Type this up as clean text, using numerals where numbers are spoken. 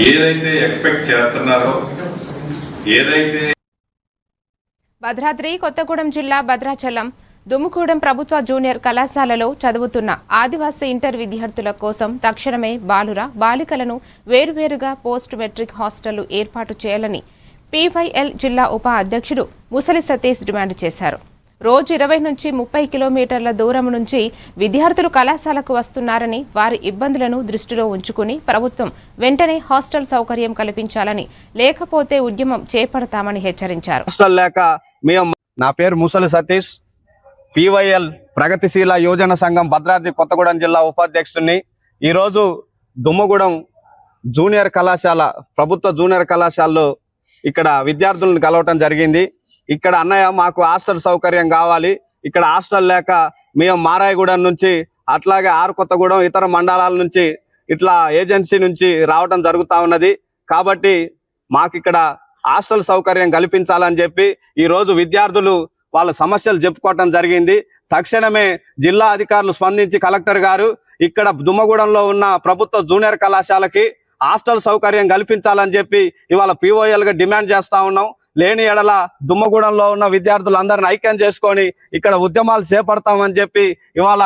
ఏదైతే ఎక్స్పెక్ట్ చేస్తున్నారో, ఏదైతే భద్రాద్రి కొత్తగూడెం జిల్లా భద్రాచలం దుమ్ముగూడెం ప్రభుత్వ జూనియర్ కళాశాలలో చదువుతున్న ఆదివాసీ ఇంటర్ విద్యార్థుల కోసం తక్షణమే బాలికలను వేరువేరుగా పోస్ట్ మెట్రిక్ హాస్టళ్లు ఏర్పాటు చేయాలని పీవైఎల్ జిల్లా ఉప అధ్యక్షుడు ముసలి సతీష్ డిమాండ్ చేశారు. రోజు 20 నుంచి 30 కిలోమీటర్ల దూరం నుంచి విద్యార్థులు కళాశాలకు వస్తున్నారని, వారి ఇబ్బందులను దృష్టిలో ఉంచుకుని ప్రభుత్వం వెంటనే హాస్టల్ సౌకర్యం కల్పించాలని, లేకపోతే ఉద్యమం చేపడతామని హెచ్చరించారు. నా పేరు ముసలి సతీష్, పీవైఎల్ ప్రగతిశీల యువజన సంఘం భద్రాద్రి కొత్తగూడెం జిల్లా ఉపాధ్యక్షుడిని. ఈరోజు దుమ్మగూడెం జూనియర్ కళాశాల, ప్రభుత్వ జూనియర్ కళాశాలలో ఇక్కడ విద్యార్థులను కలవటం జరిగింది. ఇక్కడ అన్నయ్య మాకు హాస్టల్ సౌకర్యం కావాలి, ఇక్కడ హాస్టల్ లేక మేము మారాయగూడెం నుంచి అట్లాగే కొత్తగూడెం ఇతర మండలాల నుంచి ఇట్లా ఏజెన్సీ నుంచి రావటం జరుగుతూ ఉన్నది. కాబట్టి మాకు ఇక్కడ హాస్టల్ సౌకర్యం కల్పించాలని చెప్పి ఈరోజు విద్యార్థులు వాళ్ళ సమస్యలు చెప్పుకోవటం జరిగింది. తక్షణమే జిల్లా అధికారులు స్పందించి కలెక్టర్ గారు ఇక్కడ దుమ్మగూడెంలో ఉన్న ప్రభుత్వ జూనియర్ కళాశాలకి హాస్టల్ సౌకర్యం కల్పించాలని చెప్పి ఇవాళ పీఓఎల్ గా డిమాండ్ చేస్తా ఉన్నాం. లేని ఎడల దుమ్మగూడెంలో ఉన్న విద్యార్థులందరిని ఐక్యం చేసుకొని ఇక్కడ ఉద్యమాలు చేపడతామని చెప్పి ఇవాళ